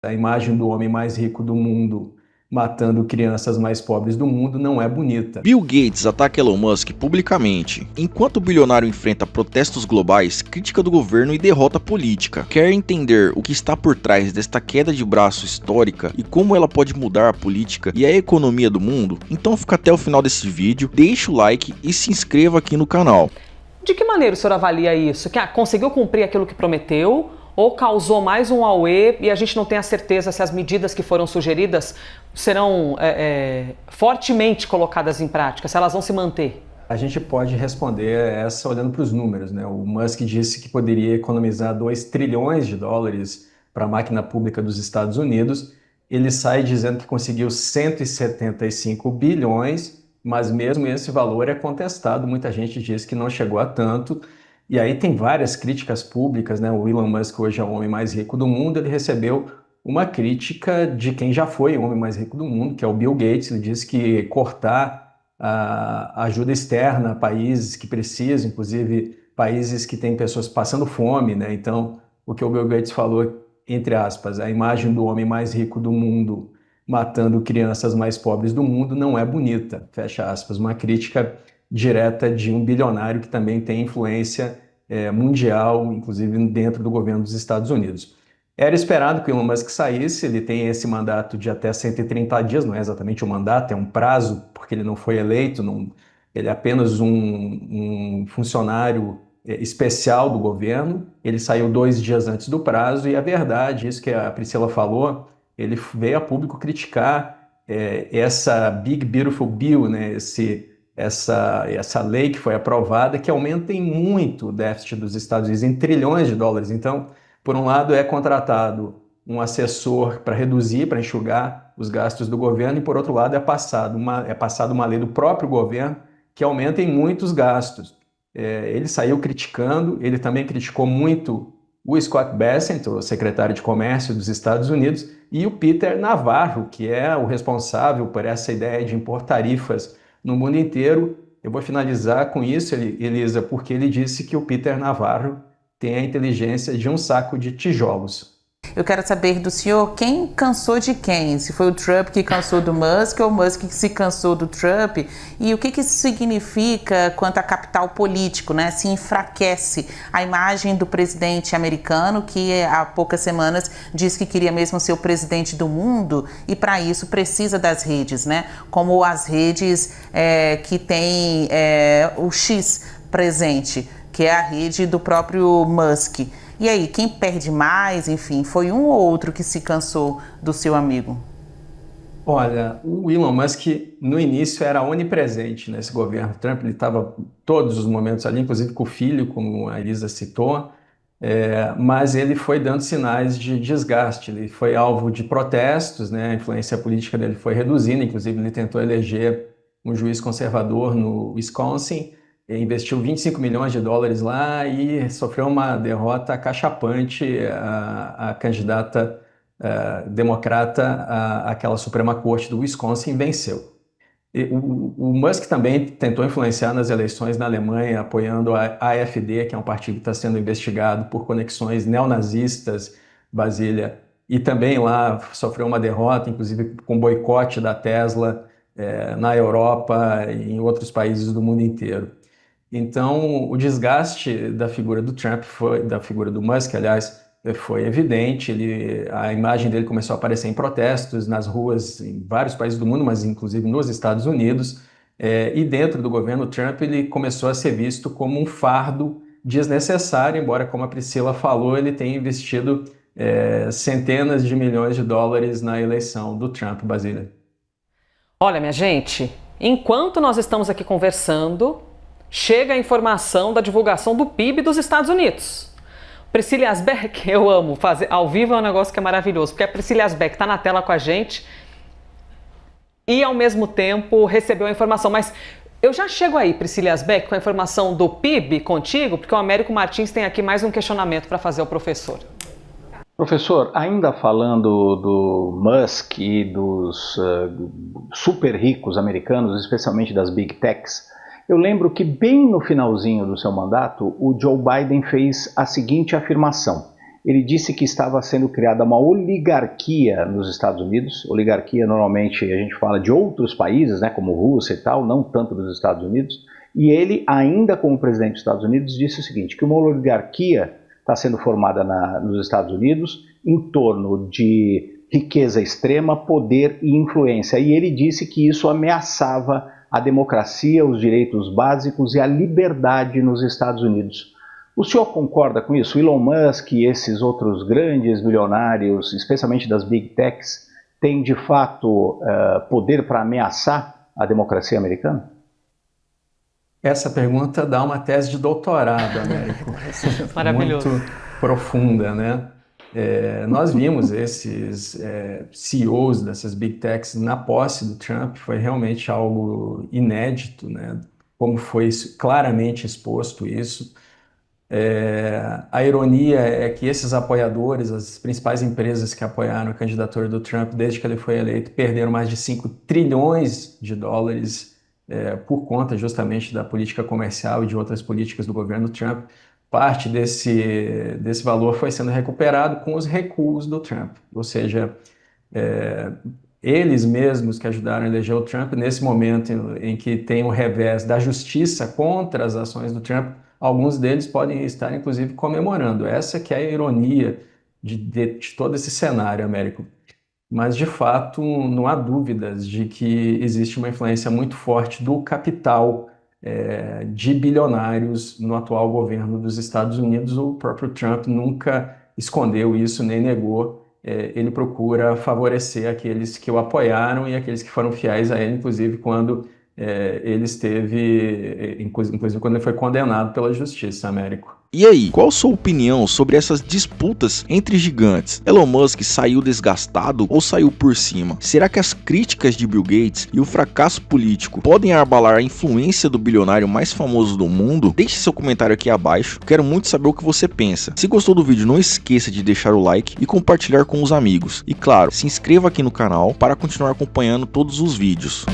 A imagem do homem mais rico do mundo matando crianças mais pobres do mundo não é bonita. Bill Gates ataca Elon Musk publicamente. Enquanto o bilionário enfrenta protestos globais, crítica do governo e derrota política. Quer entender o que está por trás desta queda de braço histórica e como ela pode mudar a política e a economia do mundo? Então fica até o final desse vídeo, deixa o like e se inscreva aqui no canal. De que maneira o senhor avalia isso? Que conseguiu cumprir aquilo que prometeu ou causou mais um auê e a gente não tem a certeza se as medidas que foram sugeridas serão fortemente colocadas em prática, se elas vão se manter? A gente pode responder essa olhando para os números, né? O Musk disse que poderia economizar 2 trilhões de dólares para a máquina pública dos Estados Unidos. Ele sai dizendo que conseguiu 175 bilhões, mas mesmo esse valor é contestado. Muita gente diz que não chegou a tanto. E aí tem várias críticas públicas, né? O Elon Musk hoje é o homem mais rico do mundo. Ele recebeu uma crítica de quem já foi o homem mais rico do mundo, que é o Bill Gates. Ele disse que cortar a ajuda externa a países que precisam, inclusive países que têm pessoas passando fome, né? Então, o que o Bill Gates falou, entre aspas, a imagem do homem mais rico do mundo matando crianças mais pobres do mundo não é bonita, fecha aspas. Uma crítica direta de um bilionário que também tem influência mundial, inclusive dentro do governo dos Estados Unidos. Era esperado que o Elon Musk saísse, ele tem esse mandato de até 130 dias, não é exatamente um mandato, é um prazo, porque ele não foi eleito, ele é apenas um funcionário especial do governo. Ele saiu 2 dias antes do prazo e a verdade, isso que a Priscila falou, ele veio a público criticar essa Big Beautiful Bill, né, essa lei que foi aprovada, que aumenta em muito o déficit dos Estados Unidos, em trilhões de dólares. Então, por um lado, é contratado um assessor para reduzir, para enxugar os gastos do governo, e por outro lado, é passada uma lei do próprio governo que aumenta em muitos gastos. Ele saiu criticando, ele também criticou muito o Scott Bessent, o secretário de Comércio dos Estados Unidos, e o Peter Navarro, que é o responsável por essa ideia de impor tarifas no mundo inteiro. Eu vou finalizar com isso, Elisa, porque ele disse que o Peter Navarro tem a inteligência de um saco de tijolos. Eu quero saber do senhor quem cansou de quem, se foi o Trump que cansou do Musk ou o Musk que se cansou do Trump, e o que isso significa quanto a capital político, né? Se enfraquece a imagem do presidente americano, que há poucas semanas disse que queria mesmo ser o presidente do mundo, e para isso precisa das redes, né? Como as redes que tem o X presente, que é a rede do próprio Musk. E aí, quem perde mais, enfim, foi um ou outro que se cansou do seu amigo? Olha, o Elon Musk no início era onipresente nesse governo Trump, ele estava todos os momentos ali, inclusive com o filho, como a Elisa citou, mas ele foi dando sinais de desgaste, ele foi alvo de protestos, né? A influência política dele foi reduzindo, inclusive ele tentou eleger um juiz conservador no Wisconsin, investiu 25 milhões de dólares lá e sofreu uma derrota acachapante. A candidata democrata àquela Suprema Corte do Wisconsin venceu. O Musk também tentou influenciar nas eleições na Alemanha, apoiando a AfD, que é um partido que está sendo investigado por conexões neonazistas, Basília, e também lá sofreu uma derrota, inclusive com boicote da Tesla na Europa e em outros países do mundo inteiro. Então, o desgaste da figura do Trump, da figura do Musk, aliás, foi evidente. A imagem dele começou a aparecer em protestos nas ruas em vários países do mundo, mas inclusive nos Estados Unidos. E dentro do governo Trump, ele começou a ser visto como um fardo desnecessário, embora, como a Priscila falou, ele tenha investido centenas de milhões de dólares na eleição do Trump, Basília. Olha, minha gente, enquanto nós estamos aqui conversando, chega a informação da divulgação do PIB dos Estados Unidos. Priscila Asbeck, eu amo fazer ao vivo, é um negócio que é maravilhoso, porque a Priscila Asbeck está na tela com a gente e ao mesmo tempo recebeu a informação. Mas eu já chego aí, Priscila Asbeck, com a informação do PIB contigo, porque o Américo Martins tem aqui mais um questionamento para fazer ao professor. Professor, ainda falando do Musk e dos super ricos americanos, especialmente das Big Techs, eu lembro que bem no finalzinho do seu mandato, o Joe Biden fez a seguinte afirmação. ele disse que estava sendo criada uma oligarquia nos Estados Unidos. Oligarquia, normalmente, a gente fala de outros países, né, como Rússia e tal, não tanto dos Estados Unidos. E ele, ainda como presidente dos Estados Unidos, disse o seguinte, que uma oligarquia está sendo formada nos Estados Unidos em torno de riqueza extrema, poder e influência. E ele disse que isso ameaçava a democracia, os direitos básicos e a liberdade nos Estados Unidos. O senhor concorda com isso? Elon Musk e esses outros grandes bilionários, especialmente das Big Techs, têm de fato poder para ameaçar a democracia americana? Essa pergunta dá uma tese de doutorado, Américo. Maravilhoso. Muito profunda, né? Nós vimos esses CEOs dessas Big Techs na posse do Trump, foi realmente algo inédito, né? Como foi claramente exposto isso. A ironia é que esses apoiadores, as principais empresas que apoiaram a candidatura do Trump desde que ele foi eleito, perderam mais de 5 trilhões de dólares por conta justamente da política comercial e de outras políticas do governo Trump. Parte desse valor foi sendo recuperado com os recuos do Trump, ou seja, eles mesmos que ajudaram a eleger o Trump, nesse momento em que tem o revés da justiça contra as ações do Trump, alguns deles podem estar, inclusive, comemorando. Essa que é a ironia de todo esse cenário, Américo. Mas, de fato, não há dúvidas de que existe uma influência muito forte do capital de bilionários no atual governo dos Estados Unidos. O próprio Trump nunca escondeu isso, nem negou. Ele procura favorecer aqueles que o apoiaram e aqueles que foram fiéis a ele, inclusive quando ele esteve, inclusive quando ele foi condenado pela justiça, Américo. E aí, qual a sua opinião sobre essas disputas entre gigantes? Elon Musk saiu desgastado ou saiu por cima? Será que as críticas de Bill Gates e o fracasso político podem abalar a influência do bilionário mais famoso do mundo? Deixe seu comentário aqui abaixo, quero muito saber o que você pensa. Se gostou do vídeo, não esqueça de deixar o like e compartilhar com os amigos. E claro, se inscreva aqui no canal para continuar acompanhando todos os vídeos.